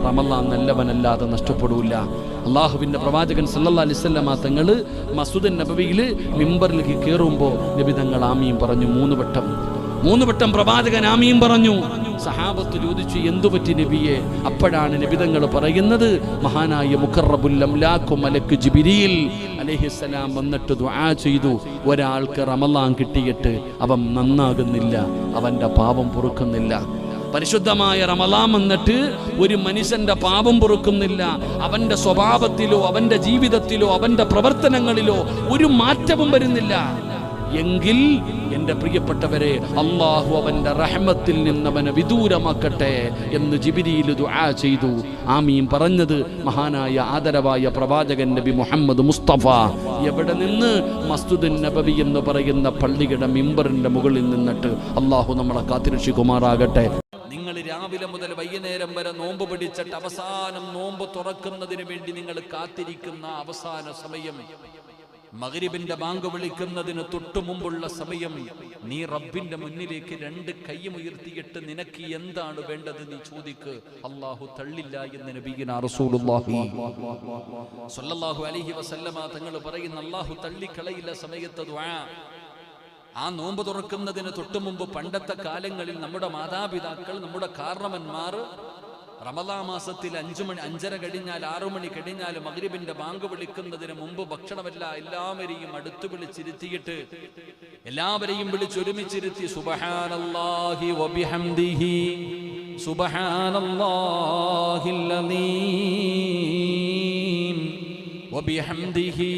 റമളാൻ നല്ലവനല്ലാതെ നഷ്ടപ്പെടൂല. അള്ളാഹുവിൻ്റെ പ്രവാചകൻ സല്ലല്ലാഹു അലൈഹി വസല്ലമ തങ്ങൾ മസ്ജിദുൻ നബവിയിൽ മിമ്പറിലേക്ക് കയറുമ്പോൾ നബി തങ്ങൾ ആമീൻ പറഞ്ഞു 3 വട്ടം പ്രവാചകൻ ആമീൻ പറഞ്ഞു. സഹാബത്ത് ചോദിച്ചു, എന്തുപറ്റി നബിയെ? അപ്പോഴാണ് നബിതങ്ങൾ പറയുന്നത്, മഹാനായ മുഖറബുൽ അംലാഖു മലക്ക് ജിബ്രീൽ അലൈഹിസ്സലാം വന്നിട്ട് ദുആ ചെയ്തു, ഒരാൾക്ക് റമളാൻ കിട്ടിയിട്ട് അവൻ നന്നാകുന്നില്ല, അവൻ്റെ പാപം പൊറുക്കുന്നില്ല. പരിശുദ്ധമായ റമളാൻ വന്നിട്ട് ഒരു മനുഷ്യന്റെ പാപം പൊറുക്കുന്നില്ല, അവന്റെ സ്വഭാവത്തിലോ അവന്റെ ജീവിതത്തിലോ അവന്റെ പ്രവർത്തനങ്ങളിലോ ഒരു മാറ്റവും വരുന്നില്ല എങ്കിൽ എൻ്റെ പ്രിയപ്പെട്ടവരെ, അള്ളാഹു അവന്റെ റഹ്മത്തിൽ നിന്ന് അവനെ വിദൂരമാക്കട്ടെ എന്ന് ജിബ്രീൽ ദുആ ചെയ്തു. ആമീൻ പറഞ്ഞത് മഹാനായ ആദരവായ പ്രവാചകൻ നബി മുഹമ്മദ് മുസ്തഫ. എവിടെ നിന്ന്? മസ്ജിദുൻ നബവി എന്ന് പറയുന്ന പള്ളിയുടെ മിമ്പറിന്റെ മുകളിൽ നിന്നിട്ട്. അള്ളാഹു നമ്മളെ കാത്തിരക്ഷിക്കുമാറാകട്ടെ. നിങ്ങൾ രാവിലെ മുതൽ വൈകുന്നേരം വരെ നോമ്പ് പിടിച്ചിട്ട് അവസാനം നോമ്പ് തുറക്കുന്നതിന് വേണ്ടി നിങ്ങൾ കാത്തിരിക്കുന്ന അവസാന സമയം, മഗ്രിബിന്റെ ബാങ്ക് വിളിക്കുന്നതിന് തൊട്ടു മുമ്പുള്ള സമയം, നീ റബ്ബിന്റെ മുന്നിലേക്ക് 2 കൈയും ഉയർത്തിയിട്ട് നിനക്ക് എന്താണ് വേണ്ടത് നീ ചോദിക്ക്. അല്ലാഹു തള്ളില്ല എന്ന് നബിയുനാ റസൂലുള്ളാഹി സ്വല്ലല്ലാഹു അലൈഹി വസല്ലമ തങ്ങൾ പറയുന്ന, അല്ലാഹു തള്ളിക്കളയില്ല സമയത്ത് ദുആ. ആ നോമ്പ് തുറക്കുന്നതിന് തൊട്ടു മുമ്പ് പണ്ടത്തെ കാലങ്ങളിൽ നമ്മുടെ മാതാപിതാക്കൾ, നമ്മുടെ കാരണവന്മാർ റമളാൻ മാസത്തിൽ 5:30 കഴിഞ്ഞാൽ 6 മണി കഴിഞ്ഞാൽ മഗ്രിബിന്റെ ബാങ്ക് വിളിക്കുന്നതിന് മുമ്പ് എല്ലാവരെയും അടുത്ത് വിളിച്ചിരുത്തിയിട്ട് എല്ലാവരെയും വിളിച്ചൊരുമിച്ചിരുത്തി സുബ്ഹാനല്ലാഹി വബിഹംദിഹി സുബ്ഹാനല്ലാഹിൽ അലീം വബിഹംദിഹി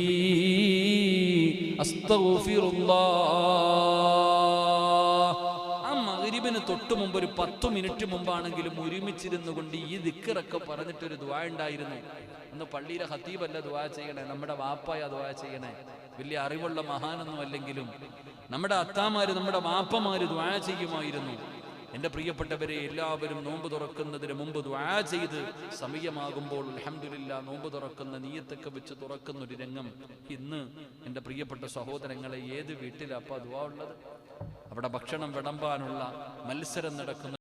അസ്തഗ്ഫിറുല്ലാഹ്. മഗ്രിബിന് തൊട്ട് മുമ്പ് ഒരു 10 മിനിറ്റ് മുമ്പാണെങ്കിലും ഒരുമിച്ചിരുന്നു കൊണ്ട് ഈ ദിക്റൊക്കെ പറഞ്ഞിട്ടൊരു ദുആ ഉണ്ടായിരുന്നു. അന്ന് പള്ളിയിലെ ഖതീബല്ല ദുആ ചെയ്യണേ, നമ്മുടെ വാപ്പായ ദുആ ചെയ്യണേ. വലിയ അറിവുള്ള മഹാനൊന്നും അല്ലെങ്കിലും നമ്മുടെ അത്താമാര്, നമ്മുടെ വാപ്പമാര് ദുആ ചെയ്യുമായിരുന്നു. എൻ്റെ പ്രിയപ്പെട്ടവരെ, എല്ലാവരും നോമ്പ് തുറക്കുന്നതിന് മുമ്പ് ദുആ ചെയ്ത് സമയമാകുമ്പോൾ അൽഹംദുലില്ലാ നോമ്പ് തുറക്കുന്ന നിയ്യത്തൊക്കെ വെച്ച് തുറക്കുന്ന ഒരു രംഗം ഇന്ന് എൻ്റെ പ്രിയപ്പെട്ട സഹോദരങ്ങളെ, ഏത് വീട്ടിലാ ദുആ ഉള്ളത്? അവിടെ ഭക്ഷണം വിളമ്പാനുള്ള മത്സരം നടക്കുന്ന